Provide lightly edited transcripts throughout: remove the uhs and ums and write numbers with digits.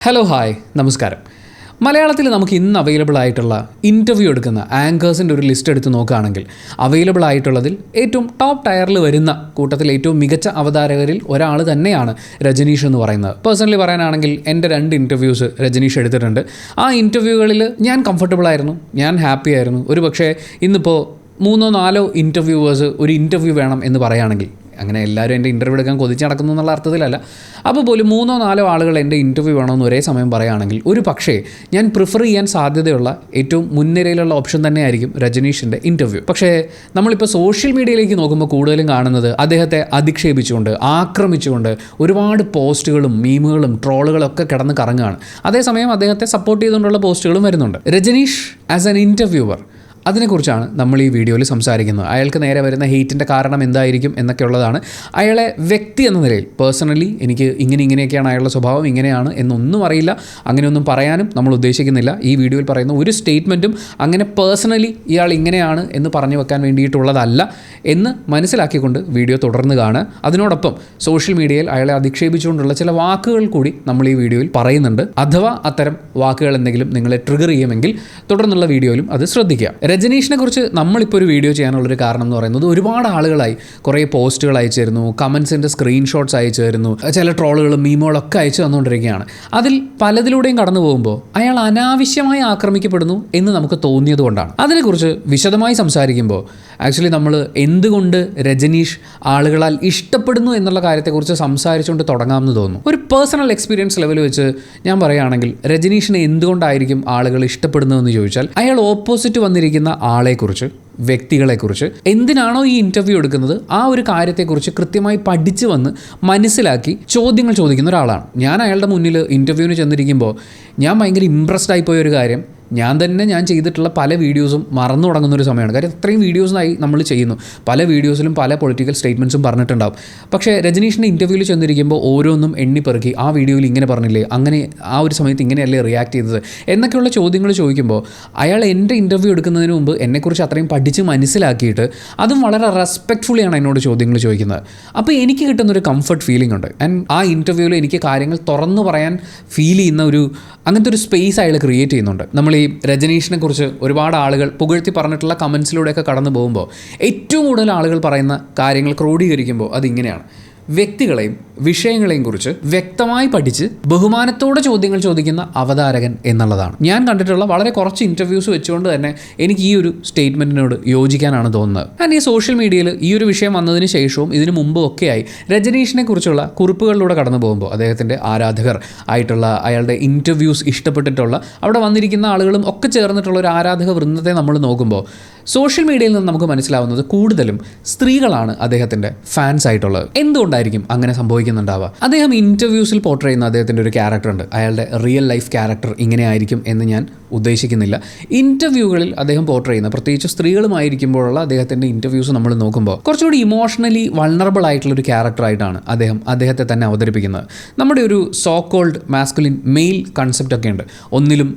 Hello hi നമസ്കാരം. മലയാളത്തിൽ നമുക്ക് ഇന്ന് അവൈലബിൾ ആയിട്ടുള്ള ഇൻ്റർവ്യൂ എടുക്കുന്ന ആങ്കേഴ്സിൻ്റെ ഒരു ലിസ്റ്റ് എടുത്ത് നോക്കുകയാണെങ്കിൽ അവൈലബിൾ ആയിട്ടുള്ളതിൽ ഏറ്റവും ടോപ്പ് ടയറിൽ വരുന്ന കൂട്ടത്തിൽ ഏറ്റവും മികച്ച അവതാരകരിൽ ഒരാൾ തന്നെയാണ് രജനീഷ് എന്ന് പറയുന്നത്. പേഴ്സണലി പറയാനാണെങ്കിൽ എൻ്റെ 2 ഇൻ്റർവ്യൂസ് രജനീഷ് എടുത്തിട്ടുണ്ട്. ആ ഇൻ്റർവ്യൂകളിൽ ഞാൻ കംഫർട്ടബിൾ ആയിരുന്നു, ഞാൻ ഹാപ്പി ആയിരുന്നു. ഒരു പക്ഷേ ഇന്നിപ്പോൾ 3-4 ഇൻ്റർവ്യൂവേഴ്സ് ഒരു ഇൻ്റർവ്യൂ വേണം എന്ന് പറയുകയാണെങ്കിൽ, അങ്ങനെ എല്ലാവരും എൻ്റെ ഇൻ്റർവ്യൂ എടുക്കാൻ കൊതിച്ച് നടക്കുന്നു എന്നുള്ള അർത്ഥത്തിലല്ല, അപ്പോൾ പോലും 3-4 ആളുകൾ എൻ്റെ ഇൻ്റർവ്യൂ വേണമെന്ന് ഒരേ സമയം പറയുകയാണെങ്കിൽ ഒരു പക്ഷേ ഞാൻ പ്രിഫർ ചെയ്യാൻ സാധ്യതയുള്ള ഏറ്റവും മുൻനിരയിലുള്ള ഓപ്ഷൻ തന്നെയായിരിക്കും രജനീഷിൻ്റെ ഇൻ്റർവ്യൂ. പക്ഷേ നമ്മളിപ്പോൾ സോഷ്യൽ മീഡിയയിലേക്ക് നോക്കുമ്പോൾ കൂടുതലും കാണുന്നത് അദ്ദേഹത്തെ അധിക്ഷേപിച്ചുകൊണ്ട്, ആക്രമിച്ചുകൊണ്ട് ഒരുപാട് പോസ്റ്റുകളും മീമുകളും ട്രോളുകളൊക്കെ കിടന്ന് കറങ്ങുകയാണ്. അതേസമയം അദ്ദേഹത്തെ സപ്പോർട്ട് ചെയ്തുകൊണ്ടുള്ള പോസ്റ്റുകളും വരുന്നുണ്ട്. രജനീഷ് ആസ് ആൻ ഇൻ്റർവ്യൂവർ, അതിനെക്കുറിച്ചാണ് നമ്മൾ ഈ വീഡിയോയിൽ സംസാരിക്കുന്നത്. അയാൾക്ക് നേരെ വരുന്ന ഹെയ്റ്റിൻ്റെ കാരണം എന്തായിരിക്കും എന്നൊക്കെ ഉള്ളതാണ്. അയാളെ വ്യക്തി എന്ന നിലയിൽ പേഴ്സണലി എനിക്ക് ഇങ്ങനെയൊക്കെയാണ് അയാളുടെ സ്വഭാവം, ഇങ്ങനെയാണ് എന്നൊന്നും അറിയില്ല, അങ്ങനെയൊന്നും പറയാനും നമ്മൾ ഉദ്ദേശിക്കുന്നില്ല. ഈ വീഡിയോയിൽ പറയുന്ന ഒരു സ്റ്റേറ്റ്മെൻറ്റും അങ്ങനെ പേഴ്സണലി ഇയാൾ ഇങ്ങനെയാണ് എന്ന് പറഞ്ഞു വെക്കാൻ വേണ്ടിയിട്ടുള്ളതല്ല എന്ന് മനസ്സിലാക്കിക്കൊണ്ട് വീഡിയോ തുടർന്ന് കാണുക. അതിനോടൊപ്പം സോഷ്യൽ മീഡിയയിൽ അയാളെ അധിക്ഷേപിച്ചുകൊണ്ടുള്ള ചില വാക്കുകൾ കൂടി നമ്മൾ ഈ വീഡിയോയിൽ പറയുന്നുണ്ട്. അഥവാ അത്തരം വാക്കുകൾ എന്തെങ്കിലും നിങ്ങളെ ട്രിഗർ ചെയ്യുമെങ്കിൽ തുടർന്നുള്ള വീഡിയോയിലും അത് ശ്രദ്ധിക്കുക. രജനീഷിനെ കുറിച്ച് നമ്മളിപ്പോൾ ഒരു വീഡിയോ ചെയ്യാനുള്ളൊരു കാരണം എന്ന് പറയുന്നത്, ഒരുപാട് ആളുകളായി കുറേ പോസ്റ്റുകൾ അയച്ചു തരുന്നു, കമൻസിൻ്റെ സ്ക്രീൻഷോട്ട്സ് അയച്ചു തരുന്നു, ചില ട്രോളുകളും മീമുകളൊക്കെ അയച്ചു തന്നുകൊണ്ടിരിക്കുകയാണ്. അതിൽ പലതിലൂടെയും കടന്നു പോകുമ്പോൾ അയാൾ അനാവശ്യമായി ആക്രമിക്കപ്പെടുന്നു എന്ന് നമുക്ക് തോന്നിയത് കൊണ്ടാണ്. അതിനെക്കുറിച്ച് വിശദമായി സംസാരിക്കുമ്പോൾ ആക്ച്വലി നമ്മൾ എന്തുകൊണ്ട് രജനീഷ് ആളുകളാൽ ഇഷ്ടപ്പെടുന്നു എന്നുള്ള കാര്യത്തെക്കുറിച്ച് സംസാരിച്ചുകൊണ്ട് തുടങ്ങാമെന്ന് തോന്നുന്നു. ഒരു പേഴ്സണൽ എക്സ്പീരിയൻസ് ലെവൽ വെച്ച് ഞാൻ പറയുകയാണെങ്കിൽ രജനീഷിനെ എന്തുകൊണ്ടായിരിക്കും ആളുകൾ ഇഷ്ടപ്പെടുന്നതെന്ന് ചോദിച്ചാൽ, അയാൾ ഓപ്പോസിറ്റ് വന്നിരിക്കുന്ന ആളെക്കുറിച്ച്, വ്യക്തികളെക്കുറിച്ച്, എന്തിനാണോ ഈ ഇൻ്റർവ്യൂ എടുക്കുന്നത് ആ ഒരു കാര്യത്തെക്കുറിച്ച് കൃത്യമായി പഠിച്ചു വന്ന് മനസ്സിലാക്കി ചോദ്യങ്ങൾ ചോദിക്കുന്ന ഒരാളാണ്. ഞാൻ അയാളുടെ മുന്നിൽ ഇൻ്റർവ്യൂവിന് ചെന്നിരിക്കുമ്പോൾ ഞാൻ ഭയങ്കര ഇമ്പ്രസ്ഡ് ആയിപ്പോയ ഒരു കാര്യം, ഞാൻ ചെയ്തിട്ടുള്ള പല വീഡിയോസും മറന്നു തുടങ്ങുന്നൊരു സമയമാണ്. കാര്യം ഇത്രയും വീഡിയോസിനായി നമ്മൾ ചെയ്യുന്നു, പല വീഡിയോസിലും പല പൊളിറ്റിക്കൽ സ്റ്റേറ്റ്മെൻറ്റ്സും പറഞ്ഞിട്ടുണ്ടാവും. പക്ഷേ രജനീഷിൻ്റെ ഇൻ്റർവ്യൂവിൽ ചെന്നിരിക്കുമ്പോൾ ഓരോന്നും എണ്ണിപ്പെറുക്കി, ആ വീഡിയോയിൽ ഇങ്ങനെ പറഞ്ഞില്ലേ, അങ്ങനെ ആ ഒരു സമയത്ത് ഇങ്ങനെയല്ലേ റിയാക്ട് ചെയ്തത് എന്നൊക്കെയുള്ള ചോദ്യങ്ങൾ ചോദിക്കുമ്പോൾ അയാൾ എൻ്റെ ഇൻ്റർവ്യൂ എടുക്കുന്നതിന് മുമ്പ് എന്നെക്കുറിച്ച് അത്രയും പഠിച്ച് മനസ്സിലാക്കിയിട്ട് അതും വളരെ റെസ്പെക്റ്റ്ഫുള്ളിയാണ് എന്നോട് ചോദ്യങ്ങൾ ചോദിക്കുന്നത്. അപ്പോൾ എനിക്ക് കിട്ടുന്നൊരു കംഫർട്ട് ഫീലിംഗ് ഉണ്ട്. ആൻഡ് ആ ഇൻ്റർവ്യൂവിൽ എനിക്ക് കാര്യങ്ങൾ തുറന്നു പറയാൻ ഫീൽ ചെയ്യുന്ന അങ്ങനത്തെ ഒരു സ്പേസ് അയാൾ ക്രിയേറ്റ് ചെയ്യുന്നുണ്ട്. നമ്മൾ ഈ രജനീഷിനെ കുറിച്ച് ഒരുപാട് ആളുകൾ പുകഴ്ത്തി പറഞ്ഞിട്ടുള്ള കമൻസിലൂടെയൊക്കെ കടന്നു പോകുമ്പോൾ ഏറ്റവും കൂടുതൽ ആളുകൾ പറയുന്ന കാര്യങ്ങൾ ക്രോഡീകരിക്കുമ്പോൾ അതിങ്ങനെയാണ്: വ്യക്തികളെയും വിഷയങ്ങളെയും കുറിച്ച് വ്യക്തമായി പഠിച്ച് ബഹുമാനത്തോടെ ചോദ്യങ്ങൾ ചോദിക്കുന്ന അവതാരകൻ എന്നുള്ളതാണ്. ഞാൻ കണ്ടിട്ടുള്ള വളരെ കുറച്ച് ഇൻ്റർവ്യൂസ് വെച്ചുകൊണ്ട് തന്നെ എനിക്ക് ഈ ഒരു സ്റ്റേറ്റ്മെൻറ്റിനോട് യോജിക്കാനാണ് തോന്നുന്നത്. ഞാൻ ഈ സോഷ്യൽ മീഡിയയിൽ ഈ ഒരു വിഷയം വന്നതിന് ശേഷവും ഇതിനു മുമ്പും ഒക്കെയായി രജനീഷിനെ കുറിച്ചുള്ള കുറിപ്പുകളിലൂടെ കടന്നു പോകുമ്പോൾ അദ്ദേഹത്തിൻ്റെ ആരാധകർ ആയിട്ടുള്ള, അയാളുടെ ഇൻ്റർവ്യൂസ് ഇഷ്ടപ്പെട്ടിട്ടുള്ള, അവിടെ വന്നിരിക്കുന്ന ആളുകളും ഒക്കെ ചേർന്നിട്ടുള്ള ഒരു ആരാധക വൃന്ദത്തെ നമ്മൾ നോക്കുമ്പോൾ സോഷ്യൽ മീഡിയയിൽ നിന്ന് നമുക്ക് മനസ്സിലാവുന്നത് കൂടുതലും സ്ത്രീകളാണ് അദ്ദേഹത്തിൻ്റെ ഫാൻസ് ആയിട്ടുള്ളത്. എന്തുകൊണ്ടായിരിക്കും അങ്ങനെ സംഭവിക്കുന്നുണ്ടാവുക? അദ്ദേഹം ഇൻ്റർവ്യൂസിൽ പോർട്രേ ചെയ്യുന്ന അദ്ദേഹത്തിൻ്റെ ഒരു ക്യാരക്ടർ ഉണ്ട്. അയാളുടെ റിയൽ ലൈഫ് ക്യാരക്ടർ ഇങ്ങനെ ആയിരിക്കും എന്ന് ഞാൻ ഉദ്ദേശിക്കുന്നില്ല. ഇൻ്റർവ്യൂകളിൽ അദ്ദേഹം പോർട്രേ ചെയ്യുന്ന, പ്രത്യേകിച്ച് സ്ത്രീകളുമായിരിക്കുമ്പോഴുള്ള അദ്ദേഹത്തിൻ്റെ ഇൻ്റർവ്യൂസ് നമ്മൾ നോക്കുമ്പോൾ കുറച്ചുകൂടി ഇമോഷണലി വൾണറബിൾ ആയിട്ടുള്ളൊരു ക്യാരക്ടറായിട്ടാണ് അദ്ദേഹത്തെ തന്നെ അവതരിപ്പിക്കുന്നത്. നമ്മുടെ ഒരു so cold masculine male concept ഒക്കെ ഉണ്ട്. ഒന്നിലും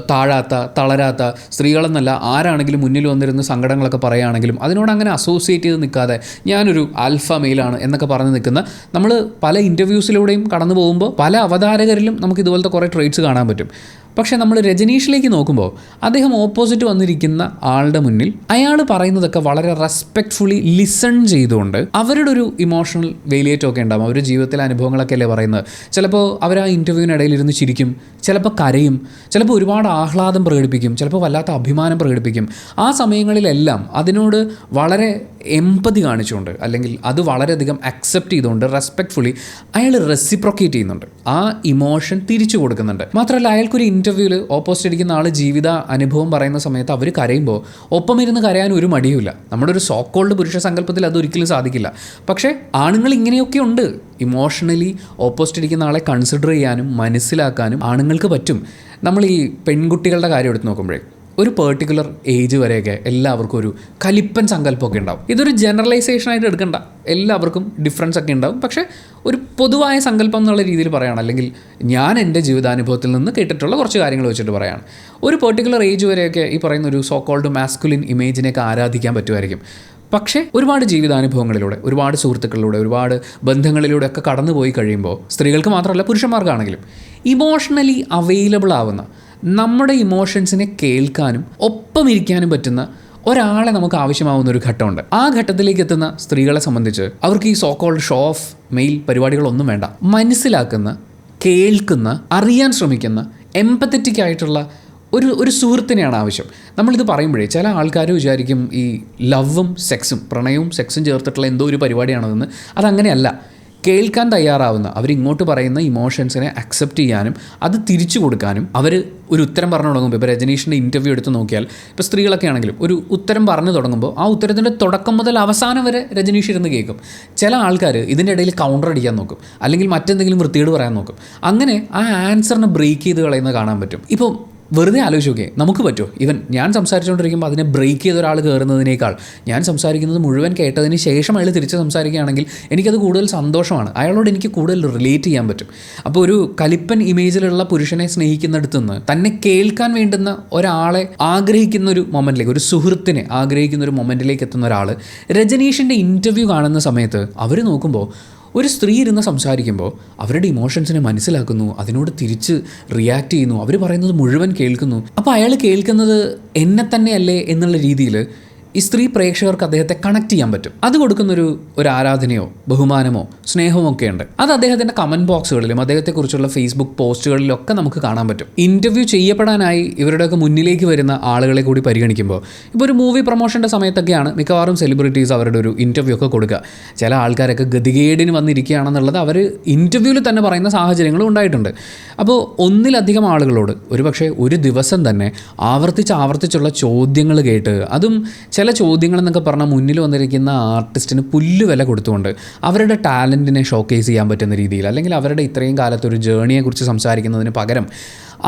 താഴാത്ത, തളരാത്ത, സ്ത്രീകളെന്നല്ല ആരാണെങ്കിലും മുന്നിൽ വന്നിരുന്ന സങ്കടങ്ങളൊക്കെ പറയുകയാണെങ്കിലും അതിനോട് അങ്ങനെ അസോസിയേറ്റ് ചെയ്ത് നിൽക്കാതെ ഞാനൊരു ആൽഫ മെയിലാണ് എന്നൊക്കെ പറഞ്ഞ് നിൽക്കുന്ന, നമ്മൾ പല ഇൻ്റർവ്യൂസിലൂടെയും കടന്നു പോകുമ്പോൾ പല അവതാരകരിലും നമുക്ക് ഇതുപോലത്തെ കുറേ ട്രേറ്റ്സ് കാണാൻ പറ്റും. പക്ഷേ നമ്മൾ രജനീഷിലേക്ക് നോക്കുമ്പോൾ അദ്ദേഹം ഓപ്പോസിറ്റ് വന്നിരിക്കുന്ന ആളുടെ മുന്നിൽ അയാൾ പറയുന്നതൊക്കെ വളരെ റെസ്പെക്റ്റ്ഫുള്ളി ലിസൺ ചെയ്തുകൊണ്ട്, അവരുടെ ഒരു ഇമോഷണൽ വേലിയേറ്റമൊക്കെ ഉണ്ടാകും. അവരുടെ ജീവിതത്തിലെ അനുഭവങ്ങളൊക്കെ അല്ലേ പറയുന്നത്. ചിലപ്പോൾ അവർ ആ ഇൻ്റർവ്യൂവിനിടയിൽ ഇരുന്ന് ചിരിക്കും, ചിലപ്പോൾ കരയും, ചിലപ്പോൾ ഒരുപാട് ആഹ്ലാദം പ്രകടിപ്പിക്കും, ചിലപ്പോൾ വല്ലാത്ത അഭിമാനം പ്രകടിപ്പിക്കും. ആ സമയങ്ങളിലെല്ലാം അതിനോട് വളരെ എമ്പതി കാണിച്ചുകൊണ്ട്, അല്ലെങ്കിൽ അത് വളരെയധികം അക്സെപ്റ്റ് ചെയ്തുകൊണ്ട് റെസ്പെക്റ്റ്ഫുള്ളി അയാൾ റെസിപ്രോക്കേറ്റ് ചെയ്യുന്നുണ്ട്, ആ ഇമോഷൻ തിരിച്ചു കൊടുക്കുന്നുണ്ട്. മാത്രമല്ല അയാൾക്കൊരു ഇൻ്റർവ്യൂവിൽ ഓപ്പോസിറ്റ് ഇരിക്കുന്ന ആൾ ജീവിത അനുഭവം പറയുന്ന സമയത്ത് അവർ കരയുമ്പോൾ ഒപ്പം ഇരുന്ന് കരയാൻ ഒരു മടിയുമില്ല. നമ്മുടെ ഒരു സോ കോൾഡ് പുരുഷ സങ്കല്പത്തിൽ അതൊരിക്കലും സാധിക്കില്ല. പക്ഷേ ആണുങ്ങൾ ഇങ്ങനെയൊക്കെ ഉണ്ട്. ഇമോഷണലി ഓപ്പോസിറ്റ് ഇരിക്കുന്ന ആളെ കൺസിഡർ ചെയ്യാനും മനസ്സിലാക്കാനും ആണുങ്ങൾക്ക് പറ്റും. നമ്മൾ ഈ പെൺകുട്ടികളുടെ കാര്യം എടുത്ത് നോക്കുമ്പോഴേ ഒരു പെർട്ടിക്കുലർ ഏജ് വരെയൊക്കെ എല്ലാവർക്കും ഒരു കലിപ്പൻ സങ്കല്പമൊക്കെ ഉണ്ടാവും. ഇതൊരു ജനറലൈസേഷനായിട്ട് എടുക്കണ്ട, എല്ലാവർക്കും ഡിഫറൻസ് ഒക്കെ ഉണ്ടാവും. പക്ഷേ ഒരു പൊതുവായ സങ്കല്പം എന്നുള്ള രീതിയിൽ പറയുകയാണ്, അല്ലെങ്കിൽ ഞാൻ എൻ്റെ ജീവിതാനുഭവത്തിൽ നിന്ന് കേട്ടിട്ടുള്ള കുറച്ച് കാര്യങ്ങൾ വെച്ചിട്ട് പറയുകയാണ്. ഒരു പെർട്ടിക്കുലർ ഏജ് വരെയൊക്കെ ഈ പറയുന്ന ഒരു സോ കോൾഡ് മാസ്കുലിൻ ഇമേജിനെയൊക്കെ ആരാധിക്കാൻ പറ്റുമായിരിക്കും. പക്ഷേ ഒരുപാട് ജീവിതാനുഭവങ്ങളിലൂടെ, ഒരുപാട് സുഹൃത്തുക്കളിലൂടെ, ഒരുപാട് ബന്ധങ്ങളിലൂടെ ഒക്കെ കടന്നു പോയി കഴിയുമ്പോൾ സ്ത്രീകൾക്ക് മാത്രമല്ല പുരുഷന്മാർക്കാണെങ്കിലും ഇമോഷണലി അവൈലബിൾ ആവുന്ന, നമ്മുടെ ഇമോഷൻസിനെ കേൾക്കാനും ഒപ്പം ഇരിക്കാനും പറ്റുന്ന ഒരാളെ നമുക്ക് ആവശ്യമാവുന്ന ഒരു ഘട്ടമുണ്ട്. ആ ഘട്ടത്തിലേക്ക് എത്തുന്ന സ്ത്രീകളെ സംബന്ധിച്ച് അവർക്ക് ഈ so called show off male പരിപാടികളൊന്നും വേണ്ട. മനസ്സിലാക്കുന്ന, കേൾക്കുന്ന, അറിയാൻ ശ്രമിക്കുന്ന, എംപത്തറ്റിക് ആയിട്ടുള്ള ഒരു സുഹൃത്തിനെയാണ് ആവശ്യം. നമ്മളിത് പറയുമ്പോഴേ ചില ആൾക്കാർ വിചാരിക്കും ഈ ലവും സെക്സും, പ്രണയവും സെക്സും ചേർത്തിട്ടുള്ള എന്തോ ഒരു പരിപാടിയാണെന്ന്. അതങ്ങനെയല്ല. കേൾക്കാൻ തയ്യാറാവുന്ന, അവരിങ്ങോട്ട് പറയുന്ന ഇമോഷൻസിനെ അക്സെപ്റ്റ് ചെയ്യാനും അത് തിരിച്ചു കൊടുക്കാനും, അവർ ഒരു ഉത്തരം പറഞ്ഞു തുടങ്ങുമ്പോൾ, ഇപ്പോൾ രജനീഷിൻ്റെ ഇൻ്റർവ്യൂ എടുത്ത് നോക്കിയാൽ, ഇപ്പോൾ സ്ത്രീകളൊക്കെ ആണെങ്കിലും ഒരു ഉത്തരം പറഞ്ഞു തുടങ്ങുമ്പോൾ ആ ഉത്തരത്തിൻ്റെ തുടക്കം മുതൽ അവസാനം വരെ രജനീഷ് ഇരുന്ന് കേൾക്കും. ചില ആൾക്കാർ ഇതിൻ്റെ ഇടയിൽ കൗണ്ടർ അടിക്കാൻ നോക്കും, അല്ലെങ്കിൽ മറ്റെന്തെങ്കിലും വൃത്തിയോട് പറയാൻ നോക്കും. അങ്ങനെ ആ ആൻസറിനെ ബ്രേക്ക് ചെയ്ത് കളയുന്നത് കാണാൻ പറ്റും. ഇപ്പോൾ വെറുതെ ആലോചിച്ച് നോക്കിയേ, നമുക്ക് പറ്റുമോ? ഈവൻ ഞാൻ സംസാരിച്ചുകൊണ്ടിരിക്കുമ്പോൾ അതിനെ ബ്രേക്ക് ചെയ്ത ഒരാൾ കയറുന്നതിനേക്കാൾ ഞാൻ സംസാരിക്കുന്നത് മുഴുവൻ കേട്ടതിന് ശേഷം അയാൾ തിരിച്ച് സംസാരിക്കുകയാണെങ്കിൽ എനിക്കത് കൂടുതൽ സന്തോഷമാണ്. അയാളോട് എനിക്ക് കൂടുതൽ റിലേറ്റ് ചെയ്യാൻ പറ്റും. അപ്പോൾ ഒരു കലിപ്പൻ ഇമേജിലുള്ള പുരുഷനെ സ്നേഹിക്കുന്നിടത്തുനിന്ന് തന്നെ കേൾക്കാൻ വേണ്ടുന്ന ഒരാളെ ആഗ്രഹിക്കുന്ന ഒരു മൊമെൻറ്റിലേക്ക്, ഒരു സുഹൃത്തിനെ ആഗ്രഹിക്കുന്ന ഒരു മൊമെൻറ്റിലേക്ക് എത്തുന്ന ഒരാൾ രജനീഷിൻ്റെ ഇൻ്റർവ്യൂ കാണുന്ന സമയത്ത് അവർ നോക്കുമ്പോൾ ഒരു സ്ത്രീ ഇരുന്ന് സംസാരിക്കുമ്പോൾ അവരുടെ ഇമോഷൻസിനെ മനസ്സിലാക്കുന്നു, അതിനോട് തിരിച്ച് റിയാക്ട് ചെയ്യുന്നു, അവർ പറയുന്നത് മുഴുവൻ കേൾക്കുന്നു. അപ്പോൾ അയാൾ കേൾക്കുന്നത് എന്നെ തന്നെയല്ലേ എന്നുള്ള രീതിയിൽ ഈ സ്ത്രീ പ്രേക്ഷകർക്ക് അദ്ദേഹത്തെ കണക്ട് ചെയ്യാൻ പറ്റും. അത് കൊടുക്കുന്നൊരു ആരാധനയോ ബഹുമാനമോ സ്നേഹമോ ഒക്കെ ഉണ്ട്. അത് അദ്ദേഹത്തിൻ്റെ കമൻറ്റ് ബോക്സുകളിലും അദ്ദേഹത്തെക്കുറിച്ചുള്ള ഫേസ്ബുക്ക് പോസ്റ്റുകളിലൊക്കെ നമുക്ക് കാണാൻ പറ്റും. ഇൻ്റർവ്യൂ ചെയ്യപ്പെടാനായി ഇവരുടെയൊക്കെ മുന്നിലേക്ക് വരുന്ന ആളുകളെ കൂടി പരിഗണിക്കുമ്പോൾ, ഇപ്പോൾ ഒരു മൂവി പ്രൊമോഷൻ്റെ സമയത്തൊക്കെയാണ് മിക്കവാറും സെലിബ്രിറ്റീസ് അവരുടെ ഒരു ഇൻ്റർവ്യൂ ഒക്കെ കൊടുക്കുക. ചില ആൾക്കാരൊക്കെ ഗതികേടിന് വന്നിരിക്കുകയാണെന്നുള്ളത് അവർ ഇൻ്റർവ്യൂവിൽ തന്നെ പറയുന്ന സാഹചര്യങ്ങളും ഉണ്ടായിട്ടുണ്ട്. അപ്പോൾ ഒന്നിലധികം ആളുകളോട് ഒരുപക്ഷെ ഒരു ദിവസം തന്നെ ആവർത്തിച്ചുള്ള ചോദ്യങ്ങൾ കേട്ട്, അതും ചില ചോദ്യങ്ങളെന്നൊക്കെ പറഞ്ഞാൽ മുന്നിൽ വന്നിരിക്കുന്ന ആർട്ടിസ്റ്റിന് പുല്ലുവില കൊടുത്തുകൊണ്ട് അവരുടെ ടാലൻറ്റിനെ ഷോക്കേസ് ചെയ്യാൻ പറ്റുന്ന രീതിയിൽ, അല്ലെങ്കിൽ അവരുടെ ഇത്രയും കാലത്തെ ഒരു ജേണിയെക്കുറിച്ച് സംസാരിക്കുന്നതിന് പകരം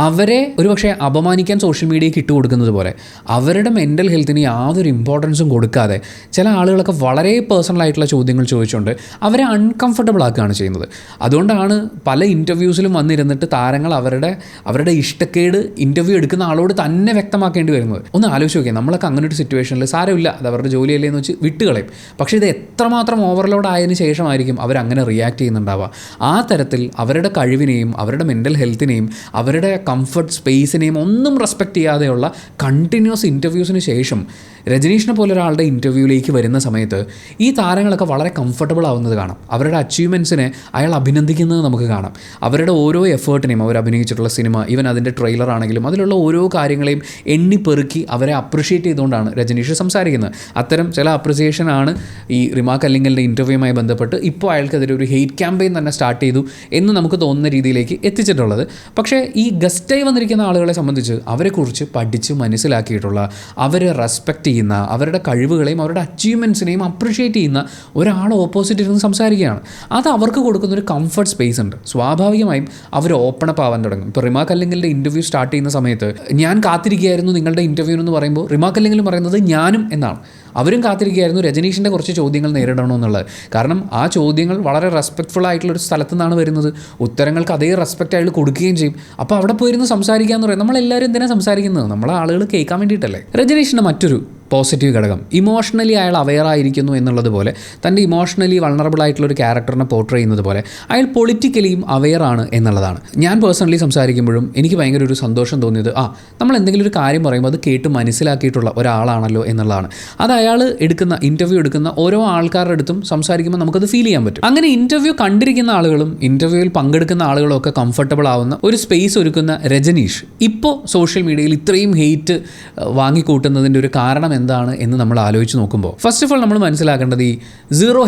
അവരെ ഒരുപക്ഷെ അപമാനിക്കാൻ സോഷ്യൽ മീഡിയയ്ക്ക് ഇട്ട് കൊടുക്കുന്നത് പോലെ അവരുടെ മെൻ്റൽ ഹെൽത്തിന് യാതൊരു ഇമ്പോർട്ടൻസും കൊടുക്കാതെ ചില ആളുകളൊക്കെ വളരെ പേഴ്സണലായിട്ടുള്ള ചോദ്യങ്ങൾ ചോദിച്ചുകൊണ്ട് അവരെ അൺകംഫർട്ടബിൾ ആക്കുകയാണ് ചെയ്യുന്നത്. അതുകൊണ്ടാണ് പല ഇൻ്റർവ്യൂസിലും വന്നിരുന്നിട്ട് താരങ്ങൾ അവരുടെ ഇഷ്ടക്കേട് ഇൻ്റർവ്യൂ എടുക്കുന്ന ആളോട് തന്നെ വ്യക്തമാക്കേണ്ടി വരുന്നത്. ഒന്ന് ആലോചിച്ച് നോക്കിയാൽ, നമ്മളൊക്കെ അങ്ങനെ ഒരു സിറ്റുവേഷനിൽ സാരമില്ല, അത് അവരുടെ ജോലിയല്ലേ എന്ന് വെച്ച് വിട്ടുകളയും. പക്ഷേ ഇത് എത്രമാത്രം ഓവർലോഡ് ആയതിനു ശേഷമായിരിക്കും അവരങ്ങനെ റിയാക്ട് ചെയ്യുന്നുണ്ടാവുക. ആ തരത്തിൽ അവരുടെ കഴിവിനെയും അവരുടെ മെൻ്റൽ ഹെൽത്തിനെയും അവരുടെ കംഫർട്ട് സ്പേസിനെയും ഒന്നും റെസ്പെക്റ്റ് ചെയ്യാതെയുള്ള കണ്ടിന്യൂസ് ഇൻ്റർവ്യൂസിന് ശേഷം രജനീഷിനെ പോലെ ഒരാളുടെ ഇൻ്റർവ്യൂവിലേക്ക് വരുന്ന സമയത്ത് ഈ താരങ്ങളൊക്കെ വളരെ കംഫർട്ടബിൾ ആവുന്നത് കാണാം. അവരുടെ അച്ചീവ്മെൻറ്റ്സിനെ അയാൾ അഭിനന്ദിക്കുന്നത് നമുക്ക് കാണാം. അവരുടെ ഓരോ എഫേർട്ടിനെയും, അവർ അഭിനയിച്ചിട്ടുള്ള സിനിമ, ഈവൻ അതിൻ്റെ ട്രെയിലർ ആണെങ്കിലും അതിലുള്ള ഓരോ കാര്യങ്ങളെയും എണ്ണിപ്പെറുക്കി അവരെ അപ്രിഷ്യേറ്റ് ചെയ്തുകൊണ്ടാണ് രജനീഷ് സംസാരിക്കുന്നത്. അത്തരം ചില അപ്രിസിയേഷനാണ് ഈ റിമാ കല്ലിങ്കലിൻ്റെ ഇൻ്റർവ്യൂവുമായി ബന്ധപ്പെട്ട് ഇപ്പോൾ അയാൾക്കെതിരെ ഒരു ഹെയ്റ്റ് ക്യാമ്പയിൻ തന്നെ സ്റ്റാർട്ട് ചെയ്തു എന്ന് നമുക്ക് തോന്നുന്ന രീതിയിലേക്ക് എത്തിച്ചിട്ടുള്ളത്. പക്ഷേ ഈ ഗസ്റ്റായി വന്നിരിക്കുന്ന ആളുകളെ സംബന്ധിച്ച് അവരെക്കുറിച്ച് പഠിച്ച് മനസ്സിലാക്കിയിട്ടുള്ള, അവരെ റെസ്പെക്റ്റ് ചെയ്യുന്ന, അവരുടെ കഴിവുകളെയും അവരുടെ അച്ചീവ്മെൻറ്റ്സിനെയും അപ്രിഷ്യേറ്റ് ചെയ്യുന്ന ഒരാൾ ഓപ്പോസിറ്റ് ഇരുന്ന് സംസാരിക്കുകയാണ്. അത് അവർക്ക് കൊടുക്കുന്ന ഒരു കംഫർട്ട് സ്പേസ് ഉണ്ട്. സ്വാഭാവികമായും അവർ ഓപ്പൺ അപ്പ് ആവാൻ തുടങ്ങും. ഇപ്പോൾ റിമാ കല്ലിങ്കലിൻ്റെ ഇൻ്റർവ്യൂ സ്റ്റാർട്ട് ചെയ്യുന്ന സമയത്ത് ഞാൻ കാത്തിരിക്കുകയായിരുന്നു നിങ്ങളുടെ ഇൻ്റർവ്യൂ എന്ന് പറയുമ്പോൾ റിമാ കല്ലിങ്കലും പറയുന്നത് ഞാനും എന്നാണ്. അവരും കാത്തിരിക്കുകയായിരുന്നു രജനീഷിൻ്റെ കുറച്ച് ചോദ്യങ്ങൾ നേരിടണമെന്നുള്ളത്. കാരണം ആ ചോദ്യങ്ങൾ വളരെ റെസ്പെക്റ്റ്ഫുൾ ആയിട്ടുള്ളൊരു സ്ഥലത്തു നിന്നാണ് വരുന്നത്. ഉത്തരങ്ങൾക്ക് അതേ റെസ്പെക്റ്റ് അയാൾ കൊടുക്കുകയും ചെയ്യും. അപ്പോൾ അവിടെ പോയിരുന്ന് സംസാരിക്കുക എന്ന് പറയും. നമ്മളെല്ലാവരും എന്തിനാണ് സംസാരിക്കുന്നത്? നമ്മളെ ആളുകൾ കേൾക്കാൻ വേണ്ടിയിട്ടല്ലേ. രജനീഷിൻ്റെ മറ്റൊരു പോസിറ്റീവ് ഘടകം, ഇമോഷണലി അയാൾ അവെയർ ആയിരിക്കുന്നു എന്നുള്ളത് പോലെ, തൻ്റെ ഇമോഷണലി വൾണറബിൾ ആയിട്ടുള്ളൊരു ക്യാരക്ടറിനെ പോർട്രേ ചെയ്യുന്നത് പോലെ അയാൾ പൊളിറ്റിക്കലിയും അവെയർ ആണ് എന്നുള്ളതാണ്. ഞാൻ പേഴ്സണലി സംസാരിക്കുമ്പോഴും എനിക്ക് ഭയങ്കര ഒരു സന്തോഷം തോന്നിയത് നമ്മൾ എന്തെങ്കിലും ഒരു കാര്യം പറയുമ്പോൾ അത് കേട്ട് മനസ്സിലാക്കിയിട്ടുള്ള ഒരാളാണല്ലോ എന്നുള്ളതാണ്. അത് അയാൾ ഇൻ്റർവ്യൂ എടുക്കുന്ന ഓരോ ആൾക്കാരുടെ അടുത്തും സംസാരിക്കുമ്പോൾ നമുക്കത് ഫീൽ ചെയ്യാൻ പറ്റും. അങ്ങനെ ഇൻ്റർവ്യൂ കണ്ടിരിക്കുന്ന ആളുകളും ഇൻ്റർവ്യൂവിൽ പങ്കെടുക്കുന്ന ആളുകളും ഒക്കെ കംഫർട്ടബിൾ ആവുന്ന ഒരു സ്പേസ് ഒരുക്കുന്ന രജനീഷ് ഇപ്പോൾ സോഷ്യൽ മീഡിയയിൽ ഇത്രയും ഹെയ്റ്റ് വാങ്ങിക്കൂട്ടുന്നതിൻ്റെ ഒരു കാരണം എന്താണ് എന്ന് നമ്മൾ ആലോചിച്ച് നോക്കുമ്പോൾ, ഫസ്റ്റ് ഓഫ് ഓൾ നമ്മൾ മനസ്സിലാക്കേണ്ടത് ഈ സീറോ